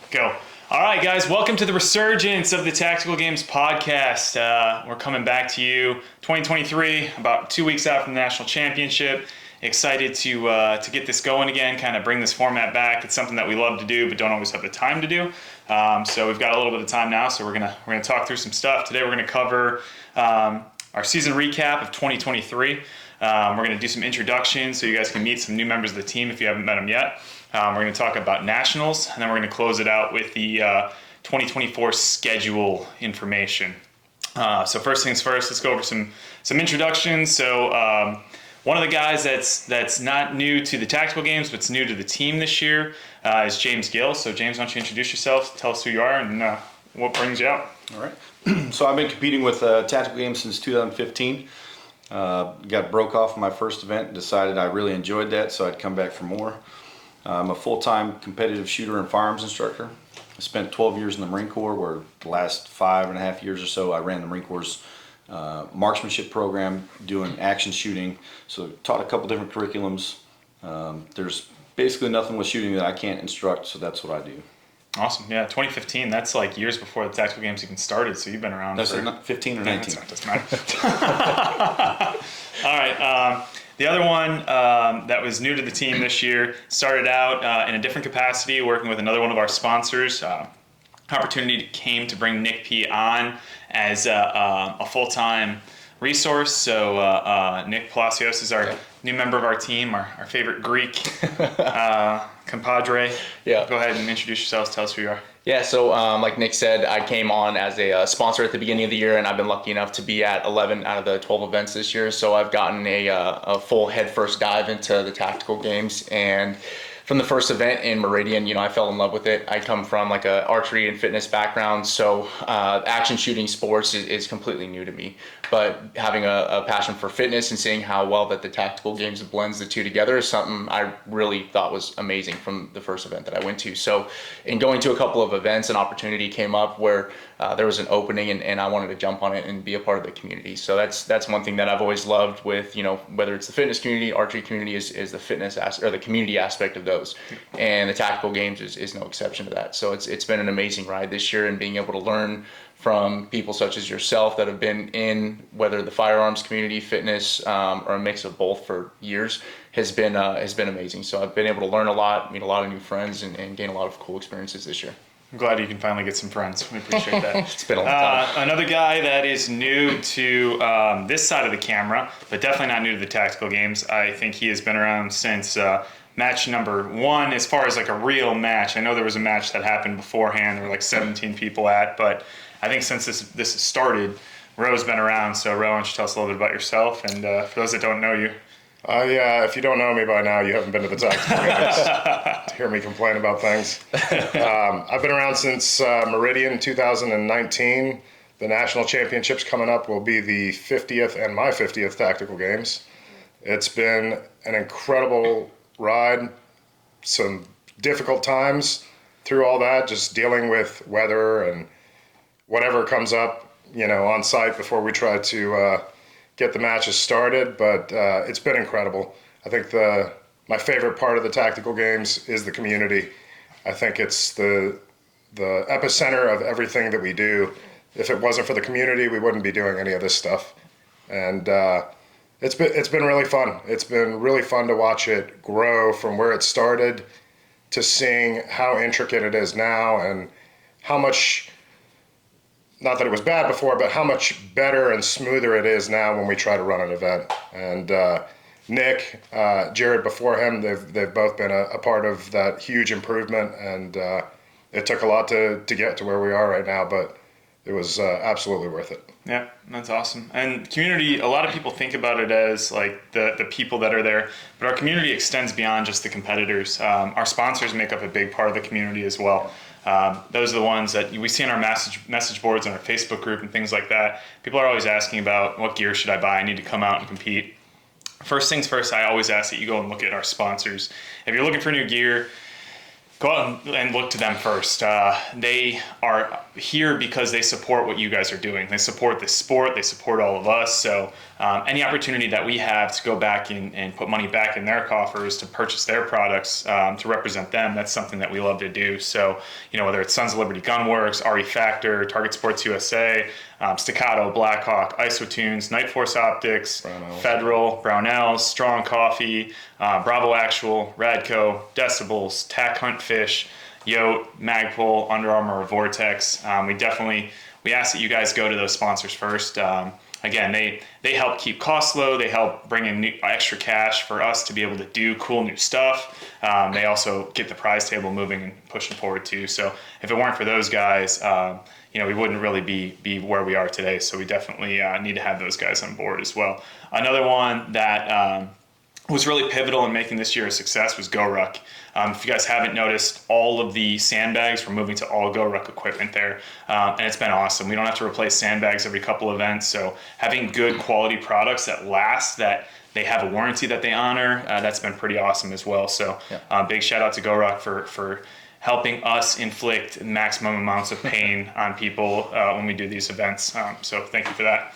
Go. All right, guys, welcome to the resurgence of the Tactical Games podcast. We're coming back to you 2023, about 2 weeks out from the national championship. Excited to get this going again, kind of bring this format back. It's something that we love to do, but don't always have the time to do. So we've got a little bit of time now, so we're gonna talk through some stuff. Today we're gonna cover our season recap of 2023. We're gonna do some introductions so you guys can meet some new members of the team if you haven't met them yet. We're going to talk about nationals, and then we're going to close it out with the 2024 schedule information. So first things first, let's go over some introductions. So one of the guys that's not new to the Tactical Games, but it's new to the team this year is James Gill. So James, why don't you introduce yourself, tell us who you are, and what brings you out. All right. So I've been competing with Tactical Games since 2015. Got broke off my first event, decided I really enjoyed that, so I'd come back for more. I'm a full-time competitive shooter and firearms instructor. I spent 12 years in the Marine Corps, where the last 5.5 years or so I ran the Marine Corps' marksmanship program doing action shooting. So taught a couple different curriculums. There's basically nothing with shooting that I can't instruct, so that's what I do. Awesome. Yeah, 2015, that's like years before the Tactical Games even started, so you've been around That's for... 15 or 19. Doesn't matter. All right. The other one that was new to the team this year started out in a different capacity, working with another one of our sponsors. Opportunity came to bring Nick P on as a full-time resource. So Nick Palacios is our new member of our team, our favorite Greek compadre. Yeah. Go ahead and introduce yourselves. Tell us who you are. Yeah, so like Nick said, I came on as a sponsor at the beginning of the year, and I've been lucky enough to be at 11 out of the 12 events this year. So I've gotten a full head-first dive into the Tactical Games, and from the first event in Meridian, I fell in love with it. I come from like a archery and fitness background, so action shooting sports is completely new to me. But having a passion for fitness and seeing how well that the Tactical Games blends the two together is something I really thought was amazing from the first event that I went to. So in going to a couple of events, an opportunity came up where there was an opening, and I wanted to jump on it and be a part of the community. So that's one thing that I've always loved with, whether it's the fitness community, archery community is the fitness or the community aspect of those. And the Tactical Games is no exception to that. So it's been an amazing ride this year, and being able to learn from people such as yourself that have been in whether the firearms community, fitness, or a mix of both for years has been amazing. So I've been able to learn a lot, meet a lot of new friends, and gain a lot of cool experiences this year. I'm glad you can finally get some friends. We appreciate that. It's been a long time. Another guy that is new to this side of the camera, but definitely not new to the Tactical Games. I think he has been around since match number 1, as far as like a real match. I know there was a match that happened beforehand. There were like 17 people at, but I think since this has started, Ro's been around. So Ro, why don't you tell us a little bit about yourself? And for those that don't know you. If you don't know me by now, you haven't been to the Tactical Games to hear me complain about things. I've been around since Meridian 2019. The national championships coming up will be the 50th and my 50th Tactical Games. It's been an incredible ride, some difficult times through all that, just dealing with weather and whatever comes up, on site before we try to get the matches started, but it's been incredible. I think my favorite part of the Tactical Games is the community. I think it's the epicenter of everything that we do. If it wasn't for the community, we wouldn't be doing any of this stuff. And it's been really fun. It's been really fun to watch it grow from where it started to seeing how intricate it is now, and how much, not that it was bad before, but how much better and smoother it is now when we try to run an event. And Nick, Jared before him, they've both been a part of that huge improvement, and it took a lot to get to where we are right now, but it was absolutely worth it. Yeah, that's awesome. And community, a lot of people think about it as like the people that are there, but our community extends beyond just the competitors. Our sponsors make up a big part of the community as well. Those are the ones that we see on our message boards and our Facebook group and things like that. People are always asking about, what gear should I buy? I need to come out and compete. First things first, I always ask that you go and look at our sponsors. If you're looking for new gear, go out and look to them first. They are here because they support what you guys are doing. They support the sport. They support all of us. So any opportunity that we have to go back and put money back in their coffers to purchase their products to represent them, that's something that we love to do. So, whether it's Sons of Liberty Gunworks, RE Factor, Target Sports USA, Staccato, Blackhawk, Isotunes, Night Force Optics, Brownells. Federal, Brownells, Strong Coffee, Bravo Actual, Radco, Decibels, Tack Hunt Fish, Yote, Magpul, Under Armour, Vortex. We ask that you guys go to those sponsors first. Again, they help keep costs low. They help bring in extra cash for us to be able to do cool new stuff. They also get the prize table moving and pushing forward too. So if it weren't for those guys, we wouldn't really be where we are today. So we definitely need to have those guys on board as well. Another one that was really pivotal in making this year a success was GoRuck. If you guys haven't noticed, all of the sandbags, we're moving to all GoRuck equipment there, and it's been awesome. We don't have to replace sandbags every couple events, so having good quality products that last, that they have a warranty that they honor, that's been pretty awesome as well. So big shout out to GoRuck for helping us inflict maximum amounts of pain on people when we do these events. So thank you for that.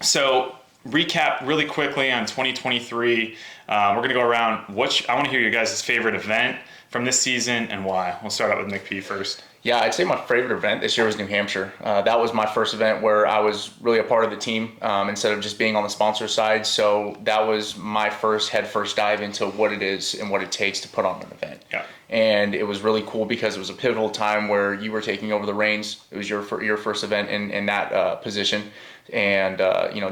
So recap really quickly on 2023. We're going to go around. I want to hear your guys' favorite event from this season and why. We'll start out with Nick P first. Yeah, I'd say my favorite event this year was New Hampshire. That was my first event where I was really a part of the team instead of just being on the sponsor side. So that was my first dive into what it is and what it takes to put on an event. Yeah. And it was really cool because it was a pivotal time where you were taking over the reins. It was your first event in that position. And,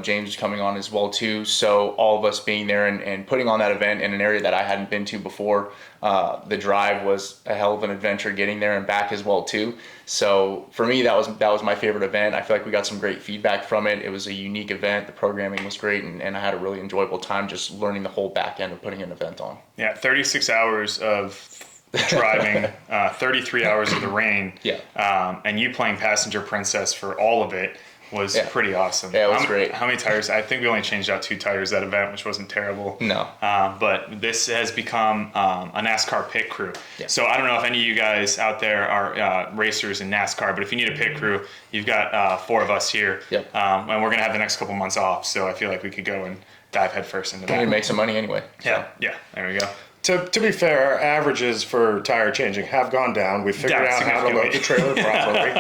James was coming on as well, too. So all of us being there and putting on that event in an area that I hadn't been to before, the drive was a hell of an adventure getting there and back as well, too. So for me, that was my favorite event. I feel like we got some great feedback from it. It was a unique event. The programming was great, and I had a really enjoyable time just learning the whole back end of putting an event on. Yeah, 36 hours of driving, 33 hours of the rain, and you playing Passenger Princess for all of it was pretty awesome. Yeah, it was great. How many tires? I think we only changed out 2 tires that event, which wasn't terrible. No. But this has become a NASCAR pit crew. Yeah. So I don't know if any of you guys out there are racers in NASCAR, but if you need a pit crew, you've got 4 of us here. Yep. And we're going to have the next couple months off, so I feel like we could go and dive headfirst into that. We make some money anyway. Yeah, there we go. To be fair, our averages for tire changing have gone down. We've figured out how to load the trailer properly.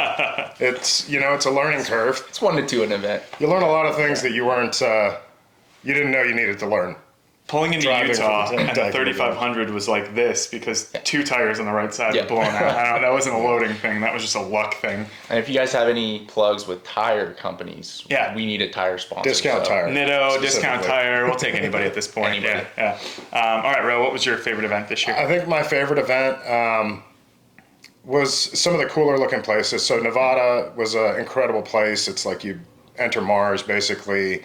It's a learning curve. It's 1 to 2 an event. You learn a lot of things that you didn't know you needed to learn. Pulling into Driving Utah for the and the 3500 was like this because 2 tires on the right side were blown out. That wasn't a loading thing. That was just a luck thing. And if you guys have any plugs with tire companies, we need a tire sponsor. Discount tire. Nitto, Discount Tire. We'll take anybody at this point. Anybody. Yeah. All right, Ro, what was your favorite event this year? I think my favorite event was some of the cooler looking places. So Nevada was an incredible place. It's like you enter Mars, basically.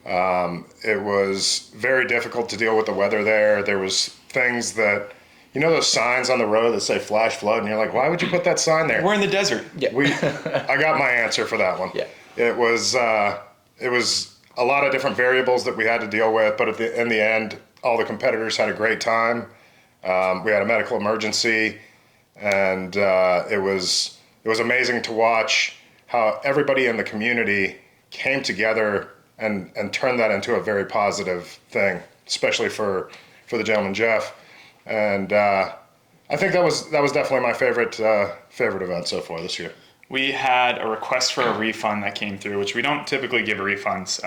It was very difficult to deal with the weather there. There was things that, those signs on the road that say flash flood, and you're like, why would you put that sign there? We're in the desert. Yeah. I got my answer for that one. Yeah. It was a lot of different variables that we had to deal with, but in the end, all the competitors had a great time. We had a medical emergency, and it was amazing to watch how everybody in the community came together and turn that into a very positive thing, especially for the gentleman Jeff. And I think that was definitely my favorite event so far this year. We had a request for a refund that came through, which we don't typically give refunds.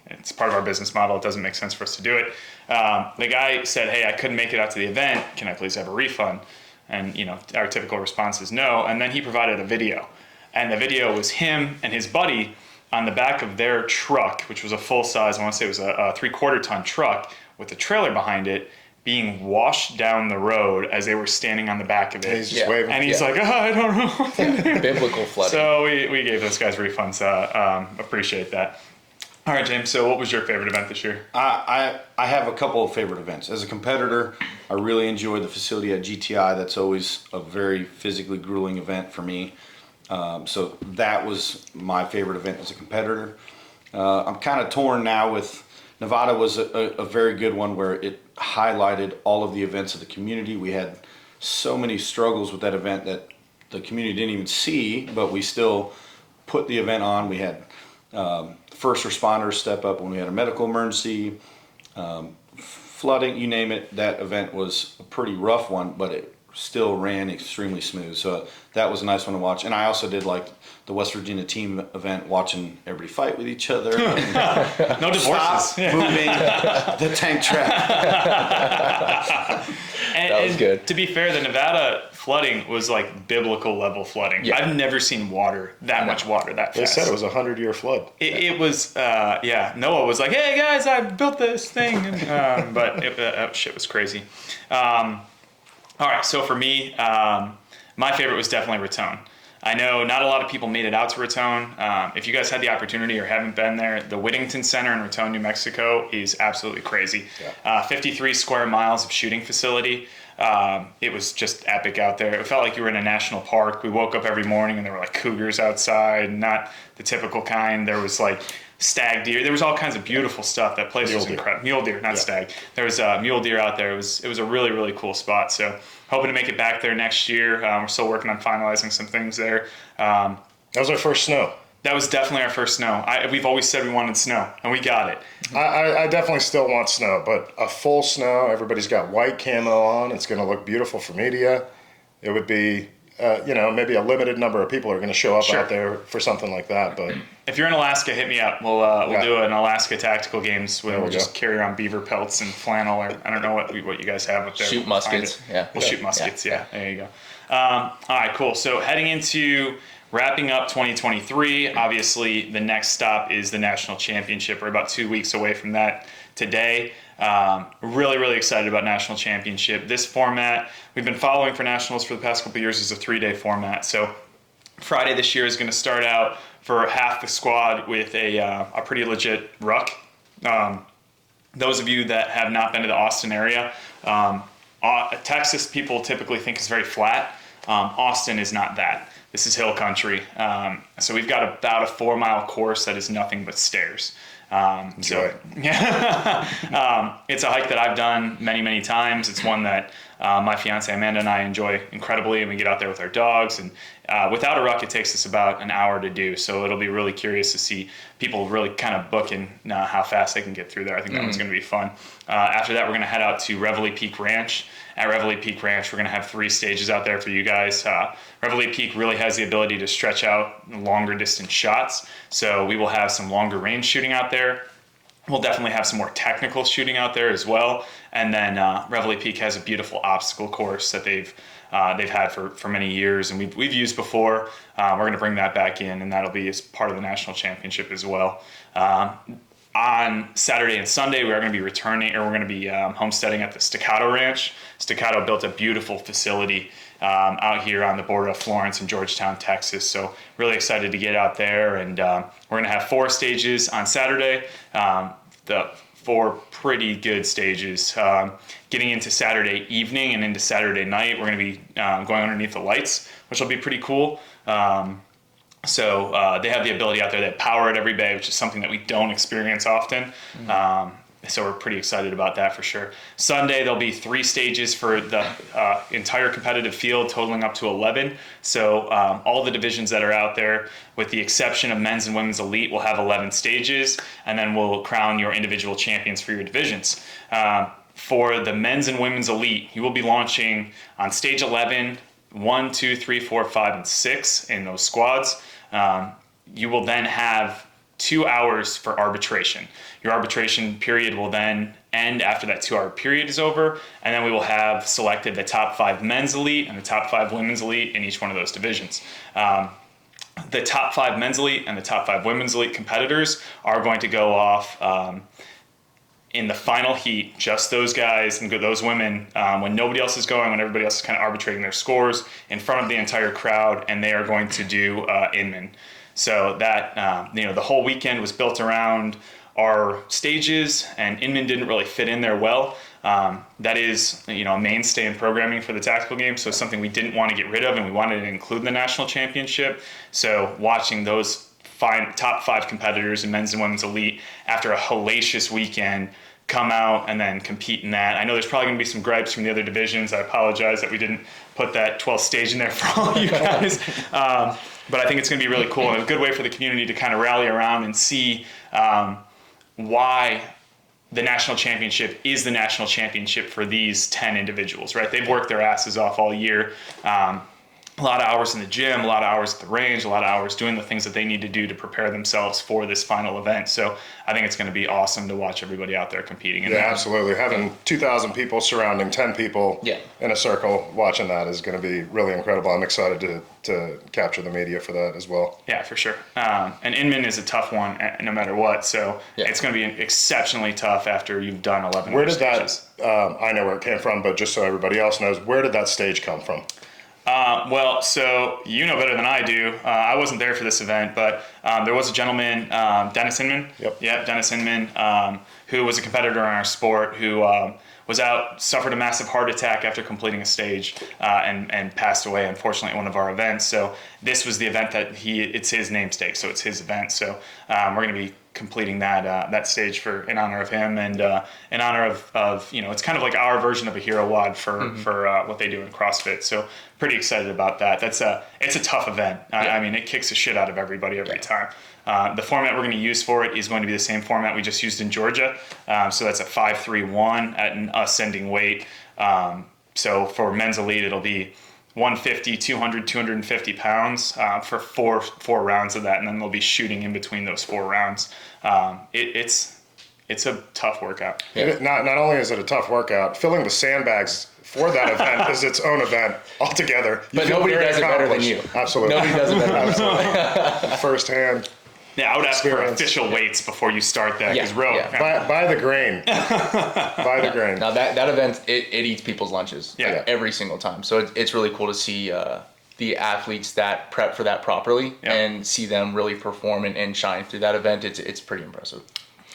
It's part of our business model. It doesn't make sense for us to do it. The guy said, "Hey, I couldn't make it out to the event. Can I please have a refund?" And our typical response is no. And then he provided a video, and the video was him and his buddy on the back of their truck, which was a full size, I want to say it was a 3/4 ton truck with a trailer behind it, being washed down the road as they were standing on the back of it. And he's just waving. And he's like, I don't know. Biblical flooding. So we gave those guys refunds. Appreciate that. All right, James, so what was your favorite event this year? I have a couple of favorite events. As a competitor, I really enjoyed the facility at GTI. That's always a very physically grueling event for me. So that was my favorite event as a competitor. I'm kind of torn now with Nevada was a very good one where it highlighted all of the events of the community. We had so many struggles with that event that the community didn't even see, but we still put the event on. We had first responders step up when we had a medical emergency, flooding, you name it. That event was a pretty rough one, but it still ran extremely smooth. So that was a nice one to watch. And I also did like the West Virginia team event, watching everybody fight with each other. No divorces. Stop moving the tank trap. That was good. To be fair, the Nevada flooding was like biblical level flooding. Yeah. I've never seen much water that They fast. said it was a 100-year flood. It was, Noah was like, "Hey guys, I built this thing," but that shit was crazy. All right, so for me, my favorite was definitely Raton. I know not a lot of people made it out to Raton. If you guys had the opportunity or haven't been there, the Whittington Center in Raton, New Mexico is absolutely crazy. Yeah. 53 square miles of shooting facility. It was just epic out there. It felt like you were in a national park. We woke up every morning and there were like cougars outside, not the typical kind. There was like stag deer. There was all kinds of beautiful stuff. That place was incredible. Mule deer, not stag. There was mule deer out there. It was a really, really cool spot. So hoping to make it back there next year. We're still working on finalizing some things there. That was our first snow. That was definitely our first snow. We've always said we wanted snow, and we got it. I definitely still want snow, but a full snow, everybody's got white camo on. It's going to look beautiful for media. It would be, maybe a limited number of people are going to show up out there for something like that. But if you're in Alaska, hit me up. We'll do an Alaska tactical games where we'll just carry around beaver pelts and flannel, or I don't know what you guys have up there. Shoot muskets. Yeah. We'll shoot muskets. Yeah. There you go. All right, cool. So heading into wrapping up 2023, obviously the next stop is the national championship. We're about 2 weeks away from that today. Really, really excited about national championship. This format, we've been following for nationals for the past couple of years, is a 3-day format. So Friday this year is going to start out for half the squad with a pretty legit ruck. Those of you that have not been to the Austin area, Texas people typically think is very flat. Austin is not that. This is hill country. So we've got about a 4-mile course that is nothing but stairs. It's a hike that I've done many, many times. It's one that my fiance Amanda and I enjoy incredibly, and we get out there with our dogs. And without a ruck, it takes us about an hour to do. So it'll be really curious to see people really kind of booking how fast they can get through there. I think that one's going to be fun. After that, we're going to head out to Reveille Peak Ranch. At Reveille Peak Ranch, we're going to have 3 stages out there for you guys. Reveille Peak really has the ability to stretch out longer distance shots. So we will have some longer range shooting out there. We'll definitely have some more technical shooting out there as well. And then Reveille Peak has a beautiful obstacle course that they've had for many years, and we've used before. We're going to bring that back in, and that'll be as part of the national championship as well. On Saturday and Sunday, we are going to be returning, or we're going to be homesteading at the Staccato Ranch. Staccato built a beautiful facility out here on the border of Florence and Georgetown, Texas. So really excited to get out there, and we're going to have 4 stages on Saturday. The 4 pretty good stages. Getting into Saturday evening and into Saturday night, we're going to be going underneath the lights, which will be pretty cool. So they have the ability out there that power it every bay, which is something that we don't experience often. So we're pretty excited about that for sure. Sunday, there'll be 3 stages for the entire competitive field, totaling up to 11. So all the divisions that are out there, with the exception of men's and women's elite, will have 11 stages, and then we'll crown your individual champions for your divisions. For the men's and women's elite, you will be launching on stage 11, 1, 2, 3, 4, 5, and 6 in those squads. You will then have 2 hours for arbitration. Your arbitration period will then end after that 2-hour period is over, and then we will have selected the top 5 men's elite and the top 5 women's elite in each one of those divisions. The top 5 men's elite and the top 5 women's elite competitors are going to go off in the final heat, just those guys and those women, when nobody else is going, when everybody else is kind of arbitrating their scores in front of the entire crowd, and they are going to do Inman. So that, the whole weekend was built around our stages, and Inman didn't really fit in there well. That is, a mainstay in programming for the tactical game, so something we didn't want to get rid of, and we wanted to include in the national championship. So watching those top 5 competitors in men's and women's elite after a hellacious weekend come out and then compete in that. I know there's probably going to be some gripes from the other divisions. I apologize that we didn't put that 12th stage in there for all you guys. But I think it's going to be really cool and a good way for the community to kind of rally around and see why the national championship is the national championship for these 10 individuals, right? They've worked their asses off all year. A lot of hours in the gym, a lot of hours at the range, a lot of hours doing the things that they need to do to prepare themselves for this final event. So I think it's going to be awesome to watch everybody out there competing. Yeah, absolutely. Having 2,000 people surrounding 10 people in a circle watching that is going to be really incredible. I'm excited to capture the media for that as well. Yeah, for sure. And Inman is a tough one no matter what. So it's going to be exceptionally tough after you've done 11 Where did stages. I know where it came from, but just so everybody else knows, where did that stage come from? Well, so you know better than I do. I wasn't there for this event, but there was a gentleman, Dennis Inman. Yep, Dennis Inman, who was a competitor in our sport, who was out, suffered a massive heart attack after completing a stage, and passed away, unfortunately, at one of our events. So this was the event that it's his namesake, so it's his event. So we're going to be completing that stage in honor of him and in honor of it's kind of like our version of a hero wad for what they do in CrossFit. So pretty excited about that. It's a tough event. I mean, it kicks the shit out of everybody every time. The format we're going to use for it is going to be the same format we just used in Georgia. So that's a 5-3-1 at an ascending weight. So for men's elite, it'll be 150, 200, 250 pounds for four rounds of that, and then they'll be shooting in between those 4 rounds. It's a tough workout. Yeah. Not only is it a tough workout, filling the sandbags for that event is its own event altogether. But nobody does it better than you. Absolutely. Nobody does it better than you. Firsthand. Yeah, I would ask for official weights before you start that. By the grain. By the grain. Now that event, it eats people's lunches every single time. So it's really cool to see the athletes that prep for that properly and see them really perform and shine through that event. It's pretty impressive.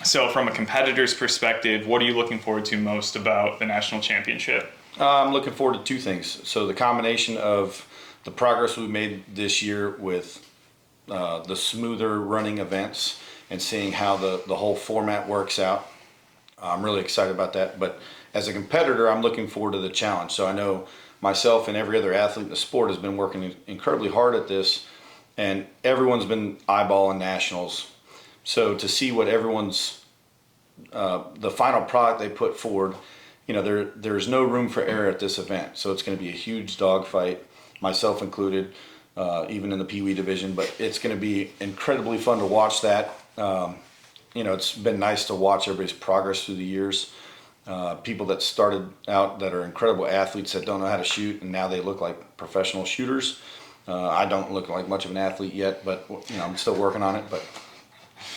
So from a competitor's perspective, what are you looking forward to most about the national championship? I'm looking forward to 2 things. So the combination of the progress we've made this year with the smoother running events and seeing how the whole format works out. I'm really excited about that. But as a competitor, I'm looking forward to the challenge. So I know myself and every other athlete in the sport has been working incredibly hard at this, and everyone's been eyeballing nationals. So to see what everyone's the final product they put forward, there's no room for error at this event. So it's going to be a huge dogfight, myself included. Even in the Pee Wee division, but it's going to be incredibly fun to watch that. It's been nice to watch everybody's progress through the years. People that started out that are incredible athletes that don't know how to shoot, and now they look like professional shooters. I don't look like much of an athlete yet, but I'm still working on it. But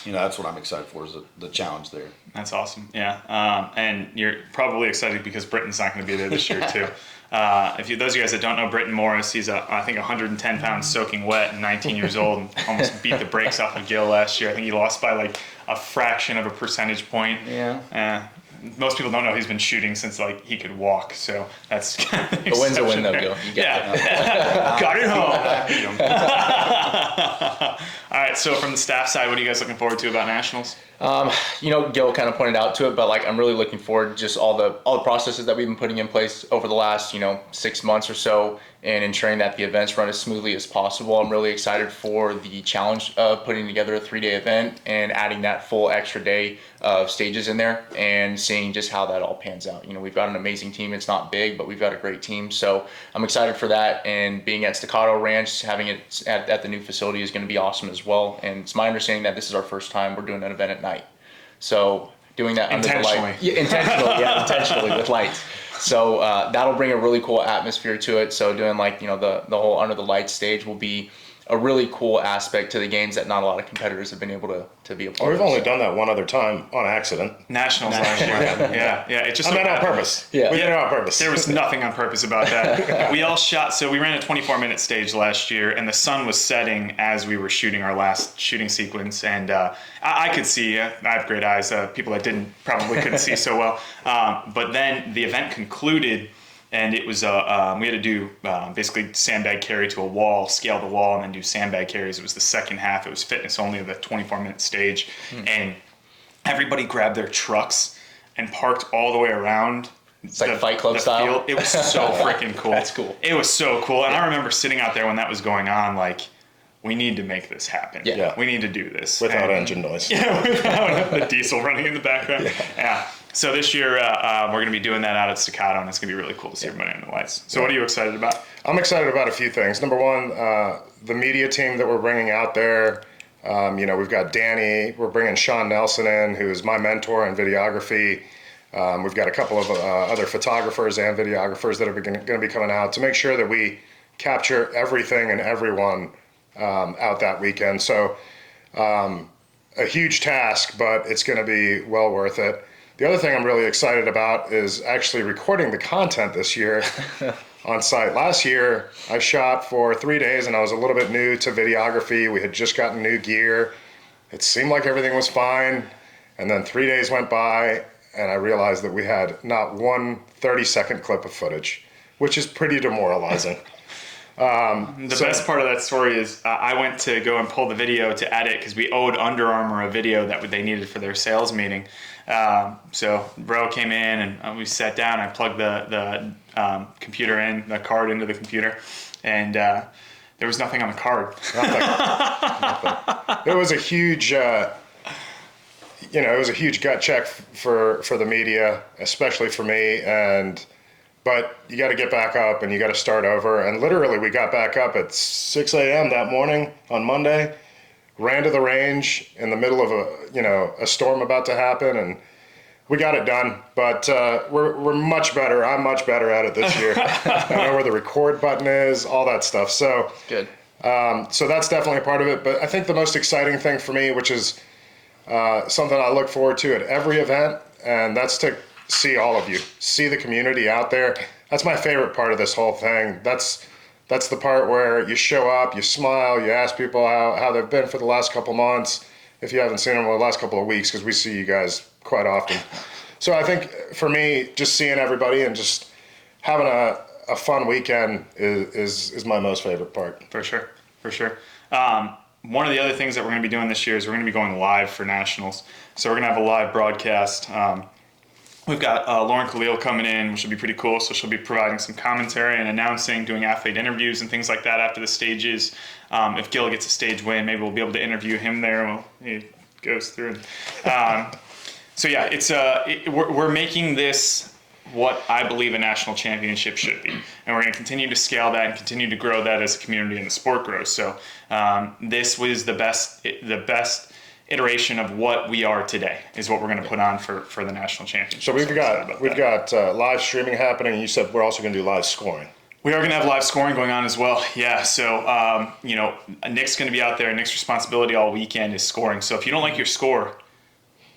that's what I'm excited for, is the challenge there. That's awesome. Yeah, and you're probably excited because Britton's not going to be there this year too. Those of you guys that don't know Britton Morris, he's I think 110 pounds soaking wet and 19 years old, and almost beat the brakes off of Gill last year. I think he lost by like a fraction of a percentage point. Yeah. Most people don't know he's been shooting since he could walk, so that's kind of a win's a win though, Gill. You get it. Got it home. All right, so from the staff side, what are you guys looking forward to about nationals? Gil kind of pointed out to it, but I'm really looking forward to just all the processes that we've been putting in place over the last 6 months or so, and ensuring that the events run as smoothly as possible. I'm really excited for the challenge of putting together a 3-day event and adding that full extra day of stages in there and seeing just how that all pans out. We've got an amazing team. It's not big, but we've got a great team. So I'm excited for that, and being at Staccato Ranch, having it at the new facility is going to be awesome as well. And it's my understanding that this is our first time we're doing an event at night. So doing that under the light. Intentionally with lights. So that'll bring a really cool atmosphere to it. So doing the whole under the lights stage will be a really cool aspect to the games that not a lot of competitors have been able to be a part of. We've only done that one other time on accident. Nationals last year. Yeah. It just on purpose. Yeah. We did it on purpose. There was nothing on purpose about that. We all shot, so we ran a 24-minute stage last year, and the sun was setting as we were shooting our last shooting sequence, and I could see. I have great eyes. People that probably couldn't see so well. But then the event concluded, and it was we had to do basically sandbag carry to a wall, scale the wall, and then do sandbag carries. It was the second half. It was fitness only, the 24-minute stage, and everybody grabbed their trucks and parked all the way around. It's like Fight Club style. Field. It was so freaking cool. That's cool. It was so cool, and I remember sitting out there when that was going on, like, we need to make this happen. Yeah. We need to do this Without engine noise. Yeah, without the diesel running in the background. Yeah. So this year we're going to be doing that out at Staccato, and it's going to be really cool to see everybody on the lights. So what are you excited about? I'm excited about a few things. Number one, the media team that we're bringing out there. We've got Danny. We're bringing Sean Nelson in, who is my mentor in videography. We've got a couple of other photographers and videographers that are going to be coming out to make sure that we capture everything and everyone out that weekend. So a huge task, but it's going to be well worth it. The other thing I'm really excited about is actually recording the content this year on site. Last year, I shot for 3 days, and I was a little bit new to videography. We had just gotten new gear. It seemed like everything was fine, and then 3 days went by, and I realized that we had not one 30-second clip of footage, which is pretty demoralizing. The best part of that story is I went to go and pull the video to edit because we owed Under Armour a video that they needed for their sales meeting. So bro came in and we sat down. I plugged the computer in, the card into the computer, and there was nothing on the card. Nothing. It was a huge, it was a huge gut check for the media, especially for me. But you got to get back up and you got to start over. And literally, we got back up at 6 a.m. that morning on Monday, ran to the range in the middle of a storm about to happen, and we got it done. But we're much better. I'm much better at it this year. I know where the record button is, all that stuff. So Good. So that's definitely a part of it. But I think the most exciting thing for me, which is something I look forward to at every event, and that's to see all of you, see the community out there. That's my favorite part of this whole thing. That's the part where you show up, you smile, you ask people how they've been for the last couple months. If you haven't seen them in the last couple of weeks, because we see you guys quite often. So I think for me, just seeing everybody and just having a fun weekend is my most favorite part. For sure. One of the other things that we're going to be doing this year is we're going to be going live for nationals. So we're going to have a live broadcast. We've got Lauren Khalil coming in, which will be pretty cool. So she'll be providing some commentary and announcing, doing athlete interviews and things like that after the stages. If Gill gets a stage win, maybe we'll be able to interview him there while he goes through. So yeah, we're making this what I believe a national championship should be. And we're going to continue to scale that and continue to grow that as a community and the sport grows. So this was the best iteration of what we are today is what we're going to put on for the national championship. So we've got live streaming happening, and you said we're also going to do live scoring. We are going to have live scoring going on as well. Yeah. So Nick's going to be out there. Nick's responsibility all weekend is scoring. So if you don't like your score,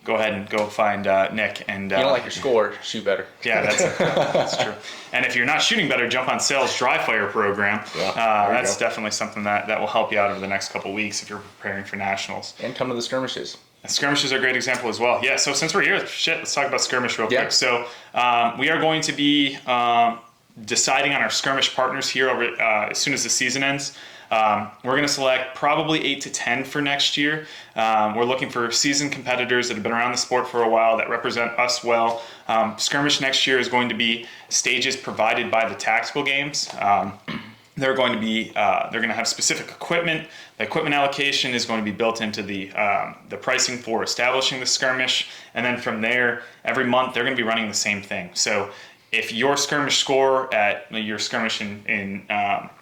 go ahead and go find Nick. And you don't like your score, shoot better. Yeah, that's true. And if you're not shooting better, jump on Sales Dry Fire program. Yeah, that's definitely something that will help you out over the next couple of weeks if you're preparing for nationals. And come to the skirmishes. Skirmish is a great example as well. Yeah, so since we're here, let's talk about Skirmish real quick. So we are going to be deciding on our Skirmish partners here as soon as the season ends. We're going to select probably 8 to 10 for next year. We're looking for seasoned competitors that have been around the sport for a while that represent us well. Skirmish next year is going to be stages provided by the tactical games. They're going to have specific equipment. The equipment allocation is going to be built into the pricing for establishing the skirmish, and then from there, every month they're going to be running the same thing. So if your skirmish score at your skirmish in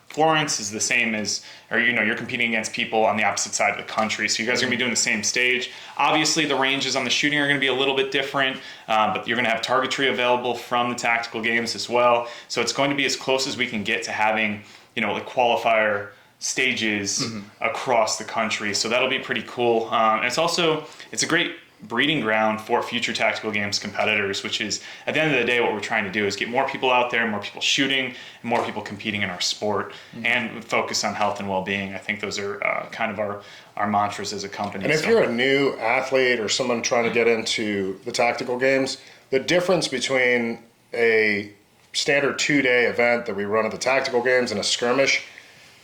Florence is the same as, or you're competing against people on the opposite side of the country, so you guys are going to be doing the same stage. Obviously, the ranges on the shooting are going to be a little bit different, but you're going to have targetry available from the tactical games as well. So it's going to be as close as we can get to having like qualifier stages across the country. So that'll be pretty cool. And it's a great breeding ground for future tactical games competitors, which is at the end of the day what we're trying to do is get more people out there, more people shooting, and more people competing in our sport, and focus on health and well-being. I think those are kind of our mantras as a company. And if you're a new athlete or someone trying to get into the tactical games, the difference between a standard 2-day event that we run at the tactical games and a skirmish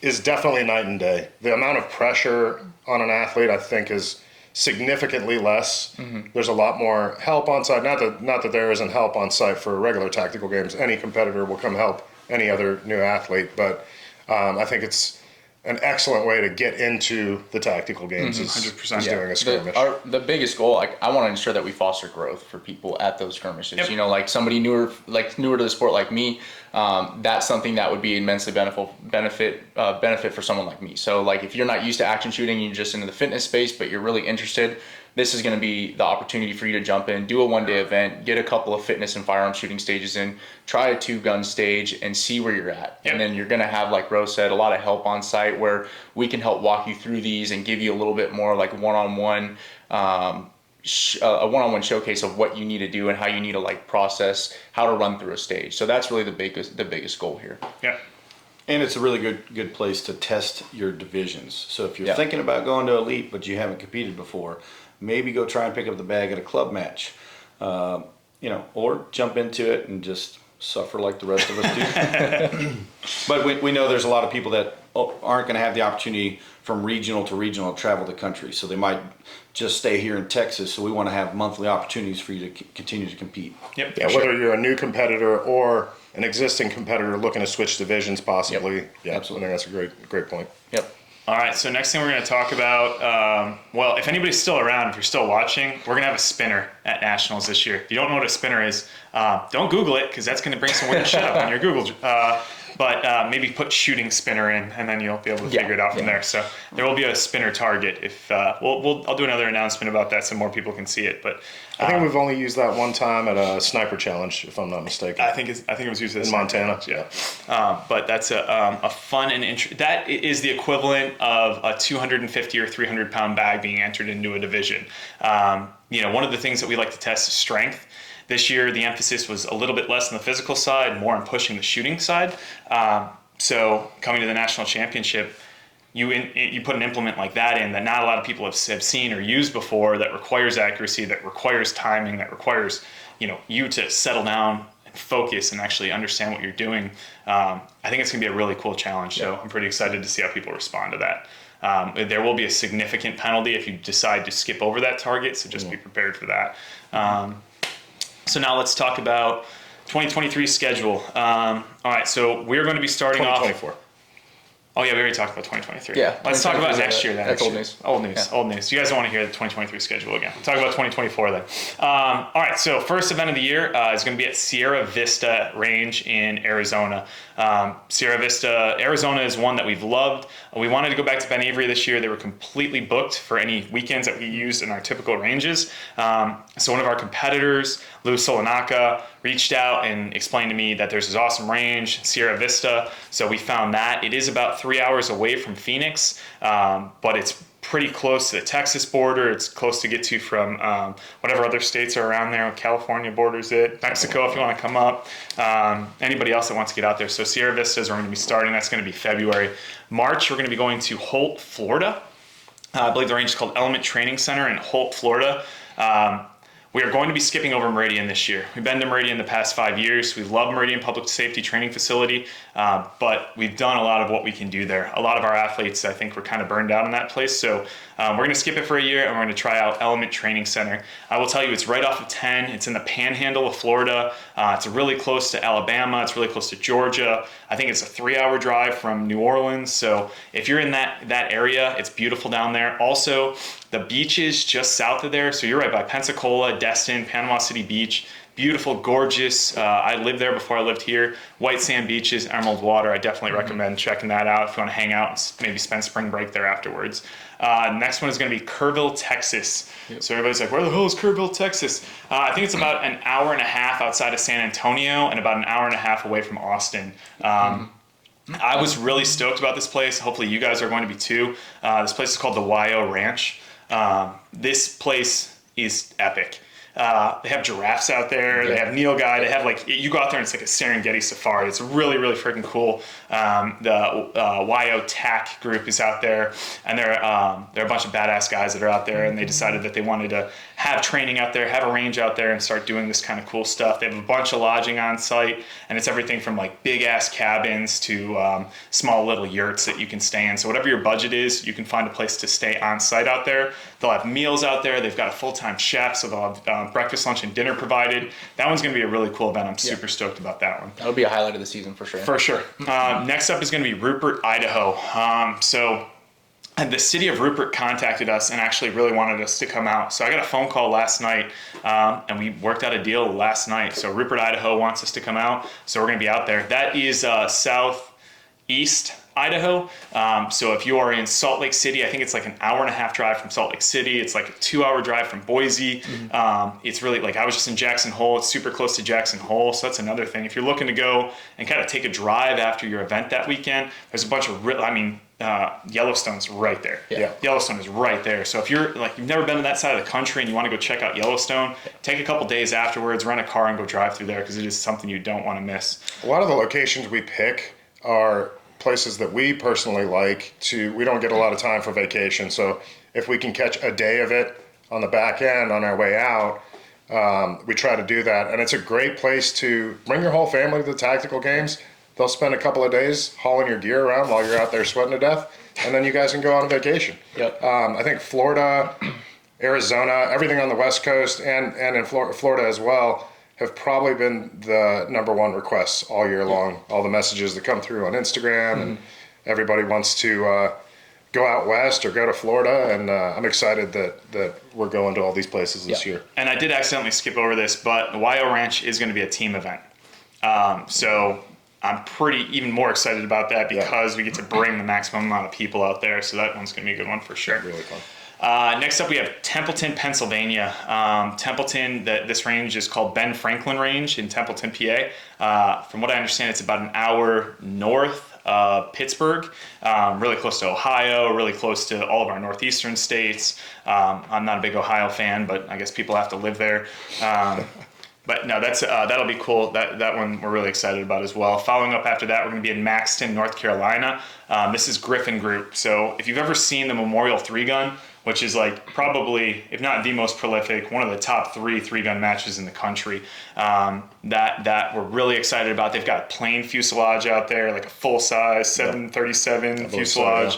is definitely night and day. The amount of pressure on an athlete, I think, is significantly less. There's a lot more help on site. Not that there isn't help on site for regular tactical games. Any competitor will come help any other new athlete, but I think it's an excellent way to get into the tactical games is 100%. doing a skirmish. The biggest goal, I want to ensure that we foster growth for people at those skirmishes. Yep. You know, like somebody newer to the sport like me, that's something that would be immensely benefit for someone like me. So like if you're not used to action shooting, you're just into the fitness space, but you're really interested, this is going to be the opportunity for you to jump in, do a one-day event, get a couple of fitness and firearm shooting stages in, try a 2-gun stage, and see where you're at. Yep. And then you're going to have, like Rose said, a lot of help on site where we can help walk you through these and give you a little bit more like a one-on-one showcase of what you need to do and how you need to like process how to run through a stage. So that's really the biggest goal here. Yeah. And it's a really good place to test your divisions. So if you're Yeah. thinking about going to elite, but you haven't competed before, maybe go try and pick up the bag at a club match, or jump into it and just suffer like the rest of us do. But we know there's a lot of people that aren't going to have the opportunity from regional to regional to travel the country. So they might just stay here in Texas. So we want to have monthly opportunities for you to continue to compete. Yep. Yeah, whether you're a new competitor or an existing competitor looking to switch divisions possibly. Yep. Yeah, Absolutely. I think that's a great point. Yep. All right, so next thing we're going to talk about, well, if anybody's still around, if you're still watching, we're going to have a spinner at Nationals this year. If you don't know what a spinner is, don't Google it because that's going to bring some weird shit up on your Google. But maybe put shooting spinner in, and then you'll be able to figure it out from there. So there will be a spinner target. If I'll do another announcement about that so more people can see it. But I think we've only used that one time at a sniper challenge, if I'm not mistaken. I think it was used as in Montana. Yeah. But that's a fun and that is the equivalent of a 250 or 300 pound bag being entered into a division. One of the things that we like to test is strength. This year, the emphasis was a little bit less on the physical side, more on pushing the shooting side. So coming to the national championship, you put an implement like that in that not a lot of people have seen or used before, that requires accuracy, that requires timing, that requires you to settle down and focus and actually understand what you're doing. I think it's going to be a really cool challenge. So I'm pretty excited to see how people respond to that. There will be a significant penalty if you decide to skip over that target, so just be prepared for that. So now let's talk about 2023 schedule. All right, so we're going to be starting 2024. Oh yeah, we already talked about 2023. Yeah, Let's talk about next year then. That's old news. Old news. Yeah. Old news. You guys don't want to hear the 2023 schedule again. We'll talk about 2024 then. All right, so first event of the year is going to be at Sierra Vista Range in Arizona. Sierra Vista, Arizona is one that we've loved. We wanted to go back to Ben Avery this year. They were completely booked for any weekends that we used in our typical ranges. So one of our competitors, Lou Solanaka, reached out and explained to me that there's this awesome range, Sierra Vista. So we found that. It is about 3 hours away from Phoenix, but it's pretty close to the Texas border. It's close to get to from whatever other states are around there. California borders it. Mexico, if you want to come up. Anybody else that wants to get out there. So Sierra Vista is where we're going to be starting. That's going to be February. March, we're going to be going to Holt, Florida. I believe the range is called Element Training Center in Holt, Florida. We are going to be skipping over Meridian this year. We've been to Meridian the past 5 years. We love Meridian Public Safety Training Facility, but we've done a lot of what we can do there. A lot of our athletes, I think, were kind of burned out in that place. So we're going to skip it for a year, and we're going to try out Element Training Center. I will tell you, it's right off of 10. It's in the panhandle of Florida. It's really close to Alabama. It's really close to Georgia. I think it's a 3-hour drive from New Orleans. So if you're in that area, it's beautiful down there. Also, the beaches just south of there. So you're right by Pensacola, Destin, Panama City Beach. Beautiful, gorgeous. I lived there before I lived here. White sand beaches, emerald water. I definitely recommend checking that out if you want to hang out and maybe spend spring break there afterwards. Next one is going to be Kerrville, Texas. Yep. So everybody's like, where the hell is Kerrville, Texas? I think it's about an hour and a half outside of San Antonio and about an hour and a half away from Austin. I was really stoked about this place. Hopefully you guys are going to be too. This place is called the YO Ranch. This place is epic. They have giraffes out there. They have Nilgai. They have you go out there and it's like a Serengeti safari. It's really, really freaking cool. The YO TAC group is out there, and they're a bunch of badass guys that are out there, and they decided that they wanted to have training out there, have a range out there, and start doing this kind of cool stuff. They have a bunch of lodging on site, and it's everything from like big ass cabins to small little yurts that you can stay in. So whatever your budget is, you can find a place to stay on site out there. They'll have meals out there. They've got a full-time chef, so they'll have breakfast, lunch, and dinner provided. That one's going to be a really cool event. I'm super stoked about that one. That'll be a highlight of the season for sure. For sure. Next up is going to be Rupert, Idaho. And the city of Rupert contacted us and actually really wanted us to come out. So I got a phone call last night, and we worked out a deal last night. So Rupert, Idaho wants us to come out, so we're going to be out there. That is southeast Idaho. So if you are in Salt Lake City, I think it's like an hour and a half drive from Salt Lake City. It's like a 2-hour drive from Boise. It's really I was just in Jackson Hole. It's super close to Jackson Hole. So that's another thing. If you're looking to go and kind of take a drive after your event that weekend, there's a bunch of Yellowstone's right there. Yeah. Yellowstone is right there. So if you're you've never been to that side of the country and you want to go check out Yellowstone, take a couple days afterwards, rent a car and go drive through there, because it is something you don't want to miss. A lot of the locations we pick are places that we personally like to. We don't get a lot of time for vacation, so if we can catch a day of it on the back end on our way out, we try to do that. And it's a great place to bring your whole family to the tactical games. They'll spend a couple of days hauling your gear around while you're out there sweating to death, and then you guys can go on a vacation. Yep. I think Florida, Arizona, everything on the West Coast, and in Florida as well, have probably been the number one requests all year long. All the messages that come through on Instagram, and everybody wants to go out west or go to Florida, and I'm excited that we're going to all these places this year. And I did accidentally skip over this, but the YO Ranch is going to be a team event. So I'm even more excited about that because we get to bring the maximum amount of people out there. So that one's going to be a good one for sure. Really fun. Next up, we have Templeton, Pennsylvania. Templeton, this range is called Ben Franklin Range in Templeton, PA. From what I understand, it's about an hour north of Pittsburgh, really close to Ohio, really close to all of our northeastern states. I'm not a big Ohio fan, but I guess people have to live there. But no, that'll be cool. That one we're really excited about as well. Following up after that, we're going to be in Maxton, North Carolina. This is Griffin Group. So if you've ever seen the Memorial 3-gun, which is probably, if not the most prolific, one of the top 3 3-gun matches in the country, that we're really excited about. They've got a plain fuselage out there, like a full-size 737 fuselage.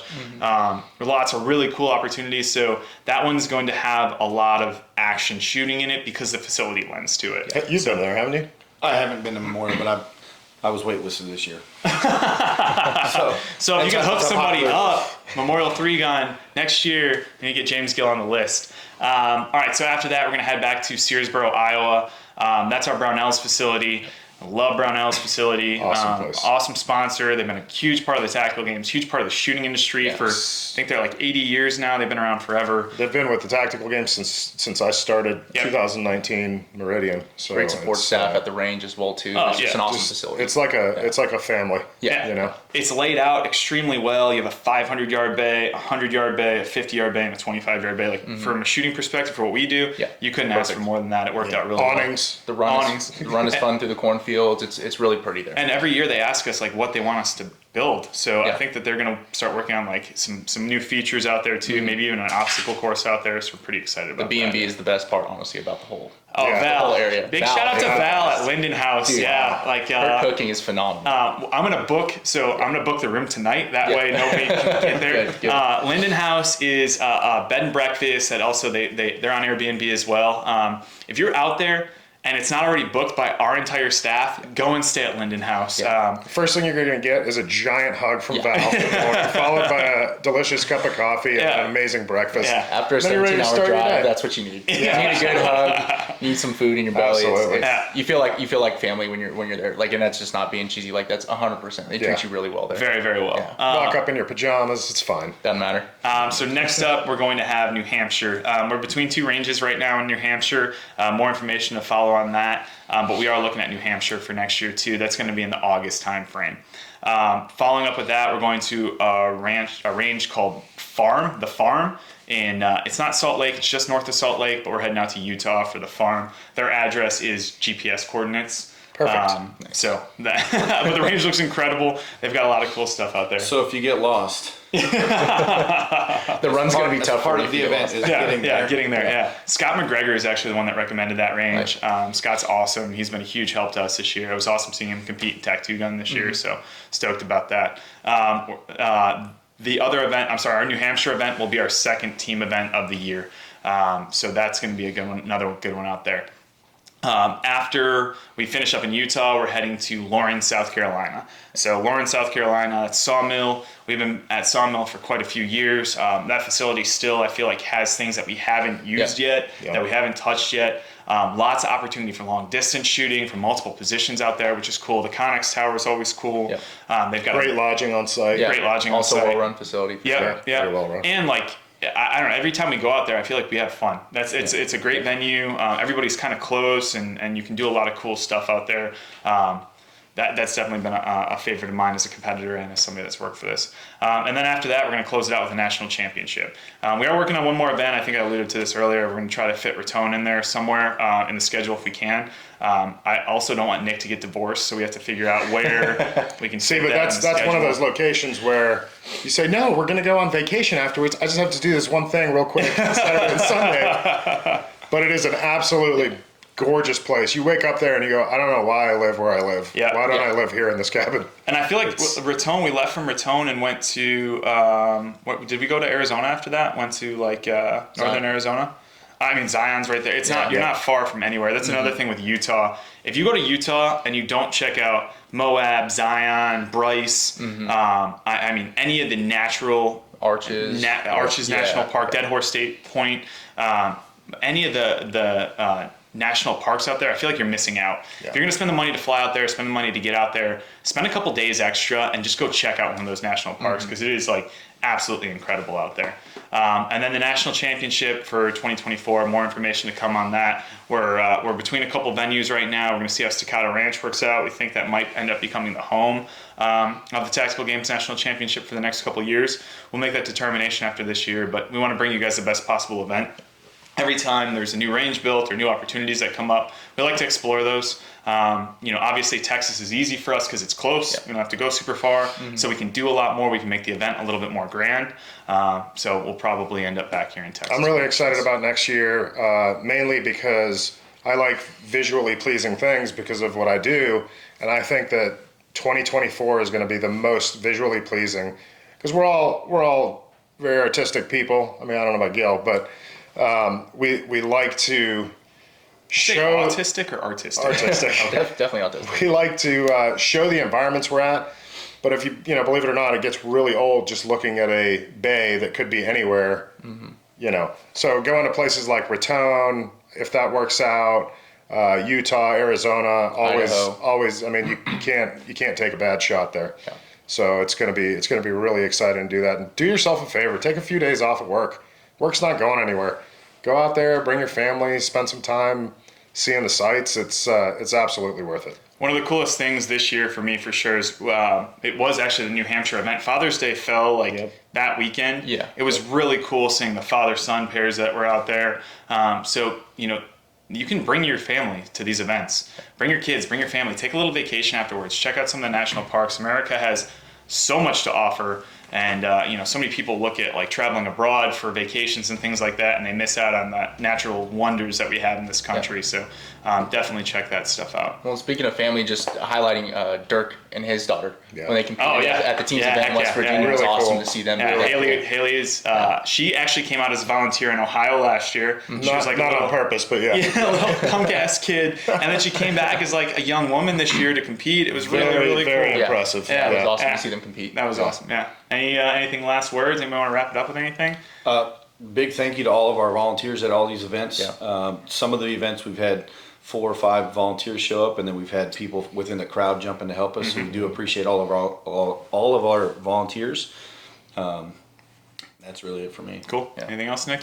Lots of really cool opportunities. So that one's going to have a lot of action shooting in it because the facility lends to it. You've been there, haven't you? I haven't been to Memorial, but I was waitlisted this year. So if you can hook somebody up, Memorial 3-gun next year, and you get James Gill on the list. All right, so after that, we're going to head back to Searsboro, Iowa. That's our Brownells facility. I love Brownell's facility. Awesome place. Awesome sponsor. They've been a huge part of the tactical games, huge part of the shooting industry for, I think they're 80 years now. They've been around forever. They've been with the tactical games since I started 2019 Meridian. So great support staff at the range as well too. It's just an awesome facility. It's like a family. Yeah. You know. It's laid out extremely well. You have a 500-yard bay, a 100-yard bay, a 50-yard bay, and a 25-yard bay. From a shooting perspective, for what we do, you couldn't ask for more than that. It worked out really Awnings. well. The run is fun through the cornfields. It's really pretty there. And every year they ask us what they want us to build. So I think that they're going to start working on some new features out there too. Maybe even an obstacle course out there. So we're pretty excited about the B&B is the best part, honestly, about the whole. Val. The whole area. Big shout out to Val at Linden House. Dude, her cooking is phenomenal. I'm gonna book the room tonight. That way nobody can get there. Good. Linden House is a bed and breakfast that also they're on Airbnb as well. If you're out there and it's not already booked by our entire staff, go and stay at Linden House. First thing you're going to get is a giant hug from Val, followed by a delicious cup of coffee and an amazing breakfast. Yeah. After a 17-hour drive, that's what you need. You need a good hug. You need some food in your belly. Absolutely. You feel like family when you're there. And that's just not being cheesy. That's 100%. They treat you really well there. Very, very well. Walk up in your pajamas. It's fine. Doesn't matter. So next up, we're going to have New Hampshire. We're between 2 ranges right now in New Hampshire. More information to follow on that. But we are looking at New Hampshire for next year too. That's going to be in the August time frame. Following up with that, we're going to a range called The Farm. And it's not Salt Lake, it's just north of Salt Lake, but we're heading out to Utah for The Farm. Their address is GPS coordinates. Perfect. But the range looks incredible. They've got a lot of cool stuff out there. So if you get lost, The run's going to be tough. part of the event is getting there. Getting there. Yeah. Scott McGregor is actually the one that recommended that range. Scott's awesome. He's been a huge help to us this year. It was awesome seeing him compete in Tattoo Gun this year, so stoked about that. The other event, our New Hampshire event will be our second team event of the year. So that's going to be a good one, another good one out there. After we finish up in Utah, we're heading to Lawrence, South Carolina. So Lawrence, South Carolina, it's Sawmill. We've been at Sawmill for quite a few years. That facility still, I feel like, has things that we haven't used yet, that we haven't touched yet. Lots of opportunity for long distance shooting from multiple positions out there, which is cool. The Connex Tower is always cool. They've got Great lodging on site. Great lodging on site. Also well-run facility. Very well run. And I don't know, every time we go out there, I feel like we have fun. It's a great venue. Everybody's kind of close, and you can do a lot of cool stuff out there. That's definitely been a favorite of mine as a competitor and as somebody that's worked for this. And then after that, we're going to close it out with a national championship. We are working on one more event. I think I alluded to this earlier. We're going to try to fit Raton in there somewhere in the schedule if we can. I also don't want Nick to get divorced, so we have to figure out where we can See, but that's one of those locations where you say, no, we're going to go on vacation afterwards. I just have to do this one thing real quick Saturday and Sunday. But it is an absolutely gorgeous place. You wake up there and you go, I don't know why I live where I live. Why don't I live here in this cabin? And I feel like Raton, we left from Raton and went to, did we go to Arizona after that? Went to northern Arizona? I mean, Zion's right there. You're not far from anywhere. That's another thing with Utah. If you go to Utah and you don't check out Moab, Zion, Bryce, I mean, any of the natural Arches National Park, Dead Horse State Point, any of the national parks out there, I feel like you're missing out. If you're going to spend the money to fly out there, spend the money to get out there, spend a couple days extra and just go check out one of those national parks because it is absolutely incredible out there. And then the national championship for 2024, more information to come on that. We're between a couple venues right now. We're going to see how Staccato Ranch works out. We think that might end up becoming the home of the Tactical Games National Championship for the next couple of years. We'll make that determination after this year, but we want to bring you guys the best possible event. Every time there's a new range built or new opportunities that come up, we like to explore those. Obviously Texas is easy for us because it's close. We don't have to go super far, so we can do a lot more. We can make the event a little bit more grand. So we'll probably end up back here in Texas. I'm really excited about next year, mainly because I like visually pleasing things because of what I do, and I think that 2024 is going to be the most visually pleasing because we're all very artistic people. I mean, I don't know about Gil, but we like to show autistic or artistic. Definitely autistic. We like to show the environments we're at, but if you believe it or not, it gets really old just looking at a bay that could be anywhere. So going to places like Raton, if that works out, Utah, Arizona, always. I mean, you can't take a bad shot there. So it's gonna be really exciting to do that. And do yourself a favor, take a few days off of work. Work's not going anywhere. Go out there, bring your family, spend some time seeing the sights. It's absolutely worth it. One of the coolest things this year for me, for sure, is it was actually the New Hampshire event. Father's Day fell that weekend. It was really cool seeing the father-son pairs that were out there. So you can bring your family to these events. Bring your kids, bring your family. Take a little vacation afterwards. Check out some of the national parks. America has so much to offer. And, so many people look at traveling abroad for vacations and things like that, and they miss out on the natural wonders that we have in this country. So definitely check that stuff out. Well, speaking of family, just highlighting Dirk and his daughter when they competed at the team's event in West Virginia. It was awesome to see them. Haley is, she actually came out as a volunteer in Ohio last year. She was not on purpose, but a little punk-ass kid. And then she came back as a young woman this year to compete. It was really very cool. impressive. Yeah, it was awesome to see them compete. That was awesome, Anything last words? Anybody want to wrap it up with anything? Big thank you to all of our volunteers at all these events. Some of the events we've had 4 or 5 volunteers show up, and then we've had people within the crowd jump in to help us. So we do appreciate all of our volunteers. That's really it for me. Cool. Yeah. Anything else, Nick?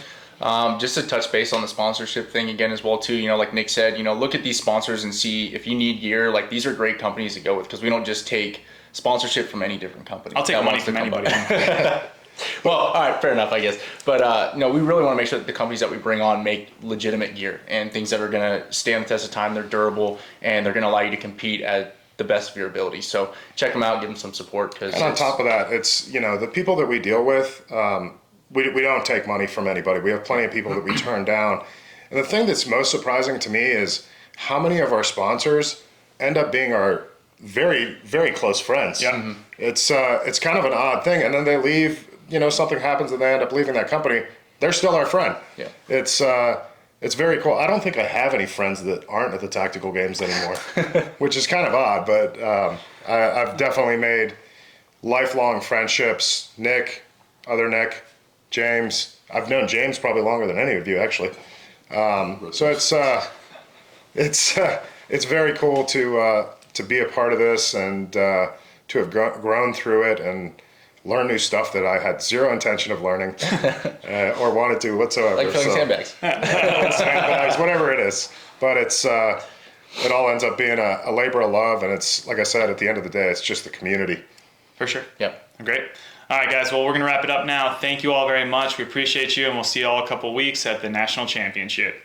Just to touch base on the sponsorship thing again as well too, like Nick said, look at these sponsors and see if you need gear. Like, these are great companies to go with, because we don't just take sponsorship from any different company. I'll take that money wants to from come anybody. by. Well, all right, fair enough, I guess. But we really want to make sure that the companies that we bring on make legitimate gear and things that are going to stand the test of time. They're durable, and they're going to allow you to compete at the best of your ability. So check them out, give them some support. And on top of that, it's, the people that we deal with, we don't take money from anybody. We have plenty of people that we turn down. And the thing that's most surprising to me is how many of our sponsors end up being our very, very close friends. Yeah. Mm-hmm. It's kind of an odd thing. And then they leave, something happens and they end up leaving that company. They're still our friend. Yeah. It's very cool. I don't think I have any friends that aren't at the tactical games anymore, which is kind of odd, but I've definitely made lifelong friendships. Nick, other Nick, James. I've known James probably longer than any of you, actually. So it's very cool to be a part of this and to have grown through it and learn new stuff that I had zero intention of learning or wanted to whatsoever. Like filling sandbags. Sandbags, whatever it is. But it all ends up being a labor of love, and it's, like I said, at the end of the day, it's just the community. For sure. Yep. Great. All right, guys. Well, we're going to wrap it up now. Thank you all very much. We appreciate you, and we'll see you all in a couple weeks at the National Championship.